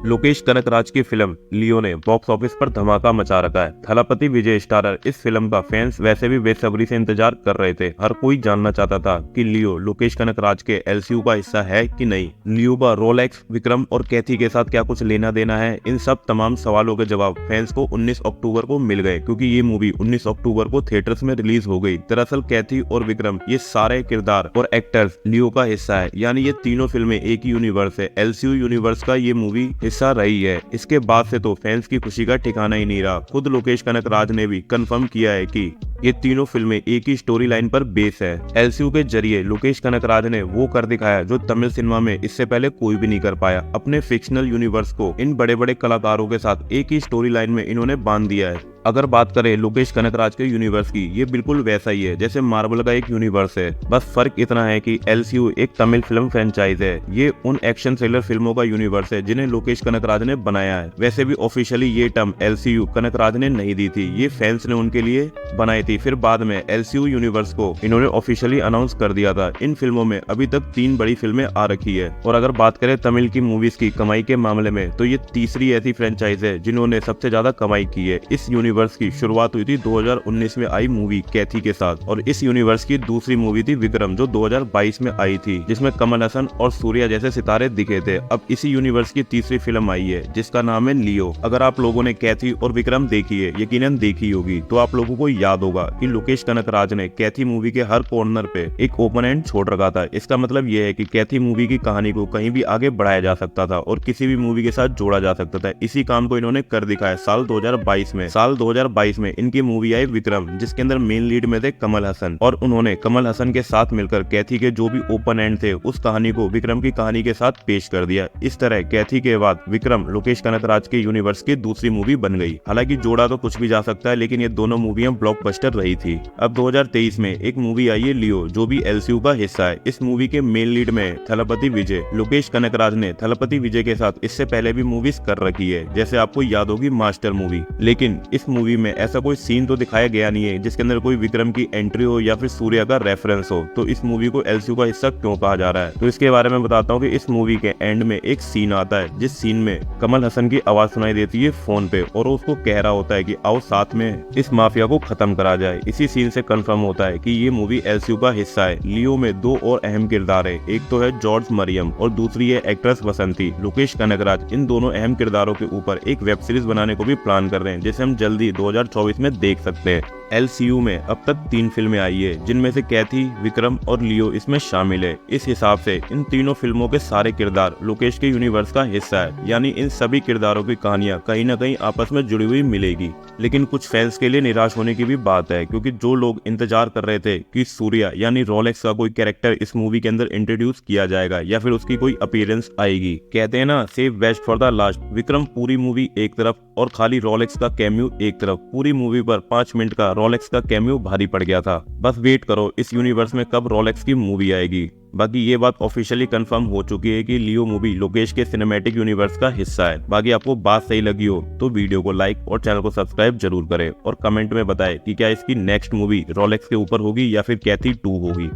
लोकेश कनकराज की फिल्म लियो ने box office पर धमाका मचा रखा है। थलापति विजय स्टारर इस फिल्म का फैंस वैसे भी बेसब्री से इंतजार कर रहे थे। हर कोई जानना चाहता था कि लियो लोकेश कनकराज के एलसीयू का हिस्सा है कि नहीं। लियो का रोलेक्स, विक्रम और कैथी के साथ क्या कुछ लेना देना है, इन सब तमाम सवालों के जवाब फैंस को 19 अक्टूबर को मिल गए, क्योंकि ये मूवी 19 अक्टूबर को थिएटर्स में रिलीज हो गई। दरअसल कैथी और विक्रम ये सारे किरदार और एक्टर्स लियो का हिस्सा है, यानी ये तीनों फिल्में एक ही यूनिवर्स है। एलसीयू यूनिवर्स का ये मूवी हिस्सा रही है। इसके बाद से तो फैंस की खुशी का ठिकाना ही नहीं रहा। खुद लोकेश कनकराज ने भी कंफर्म किया है कि ये तीनों फिल्में एक ही स्टोरी लाइन पर बेस है। एलसीयू के जरिए लोकेश कनकराज ने वो कर दिखाया जो तमिल सिनेमा में इससे पहले कोई भी नहीं कर पाया। अपने फिक्शनल यूनिवर्स को इन बड़े बड़े कलाकारों के साथ एक ही स्टोरी लाइन में इन्होंने बांध दिया है। अगर बात करें लोकेश कनकराज के यूनिवर्स की, ये बिल्कुल वैसा ही है जैसे मार्वल का एक यूनिवर्स है। बस फर्क इतना है कि एलसीयू एक तमिल फिल्म फ्रेंचाइज है, ये उन एक्शन थ्रिलर फिल्मों का यूनिवर्स है जिन्हें लोकेश कनकराज ने बनाया है। वैसे भी ऑफिशियली ये टर्म एलसीयू कनकराज ने नहीं दी थी, ये फैंस ने उनके लिए बनाई थी। फिर बाद में एलसीयू यूनिवर्स को इन्होंने ऑफिशियली अनाउंस कर दिया था। इन फिल्मों में अभी तक 3 बड़ी फिल्में आ रखी है। और अगर बात करें तमिल की मूवीज की कमाई के मामले में, तो ये तीसरी ऐसी फ्रेंचाइज है जिन्होंने सबसे ज्यादा कमाई की है। इस यूनिवर्स की शुरुआत हुई थी 2019 में आई मूवी कैथी के साथ, और इस यूनिवर्स की दूसरी मूवी थी विक्रम, जो 2022 में आई थी, जिसमें कमल हसन और सूर्या जैसे सितारे दिखे थे। अब इसी यूनिवर्स की तीसरी फिल्म आई है जिसका नाम है लियो। अगर आप लोगों ने कैथी और विक्रम देखी है, यकीनन देखी होगी, तो आप लोगों को याद होगा कि लोकेश कनकराज ने कैथी मूवी के हर कॉर्नर पे एक ओपन एंड छोड़ रखा था। इसका मतलब यह है कि कैथी मूवी की कहानी को कहीं भी आगे बढ़ाया जा सकता था और किसी भी मूवी के साथ जोड़ा जा सकता था। इसी काम को इन्होंने कर दिखाया साल 2022 में। साल 2022 में इनकी मूवी आई विक्रम, जिसके अंदर मेन लीड में थे कमल हसन, और उन्होंने कमल हसन के साथ मिलकर कैथी के जो भी ओपन एंड थे उस कहानी को विक्रम की कहानी के साथ पेश कर दिया। इस तरह कैथी के बाद विक्रम लोकेश कनकराज के यूनिवर्स की दूसरी मूवी बन गई। हालांकि जोड़ा तो कुछ भी जा सकता है, लेकिन ये दोनों मूवियां ब्लॉकबस्टर रही थी। अब 2023 में एक मूवी आई है लियो, जो भी एलसीयू का हिस्सा है। इस मूवी के मेन लीड में थलापति विजय। लोकेश कनकराज ने थलापति विजय के साथ इससे पहले भी मूवीज कर रखी है, जैसे आपको याद होगी मास्टर मूवी। लेकिन इस मूवी में ऐसा कोई सीन तो दिखाया गया नहीं है जिसके अंदर कोई विक्रम की एंट्री हो या फिर सूर्या का रेफरेंस हो। तो इस मूवी को एलसीयू का हिस्सा क्यों कहा जा रहा है, तो इसके बारे में बताता हूँ कि इस मूवी के एंड में एक सीन आता है, जिस सीन में कमल हसन की आवाज सुनाई देती है फोन पे, और उसको कह रहा होता है कि आओ साथ में इस माफिया को खत्म करा जाए। इसी सीन से कंफर्म होता है कि ये मूवी एलसीयू का हिस्सा है। लियो में 2 और अहम किरदार है, एक तो है जॉर्ज मरियम और दूसरी है एक्ट्रेस बसंती। लोकेश कनकराज इन दोनों अहम किरदारों के ऊपर एक वेब सीरीज बनाने को भी प्लान कर रहे हैं, जिसे हम जल्दी 2024 में देख सकते हैं। एलसीयू में अब तक 3 फिल्में आई है, जिनमें से कैथी, विक्रम और लियो इसमें शामिल है। इस हिसाब से इन तीनों फिल्मों के सारे किरदार लोकेश के यूनिवर्स का हिस्सा है, यानी इन सभी किरदारों की कहानियां कहीं न कहीं आपस में जुड़ी हुई मिलेगी। लेकिन कुछ फैंस के लिए निराश होने की भी बात है, क्योंकि जो लोग इंतजार कर रहे थे कि सूर्या यानी रोलेक्स का कोई कैरेक्टर इस मूवी के अंदर इंट्रोड्यूस किया जाएगा या फिर उसकी कोई अपीयरेंस आएगी। कहते हैं ना, save best for the last. Vikram पूरी मूवी एक तरफ और खाली रोलेक्स का कैमियो एक तरफ। पूरी मूवी पर 5 मिनट का रोलेक्स का कैमियो भारी पड़ गया था। बस वेट करो इस यूनिवर्स में कब रोलेक्स की मूवी आएगी। बाकी ये बात ऑफिशियली कंफर्म हो चुकी है कि लियो मूवी लोकेश के सिनेमैटिक यूनिवर्स का हिस्सा है। बाकी आपको बात सही लगी हो तो वीडियो को लाइक और चैनल को सब्सक्राइब जरूर करें, और कमेंट में बताएं कि क्या इसकी नेक्स्ट मूवी रोलेक्स के ऊपर होगी या फिर कैथी 2 होगी।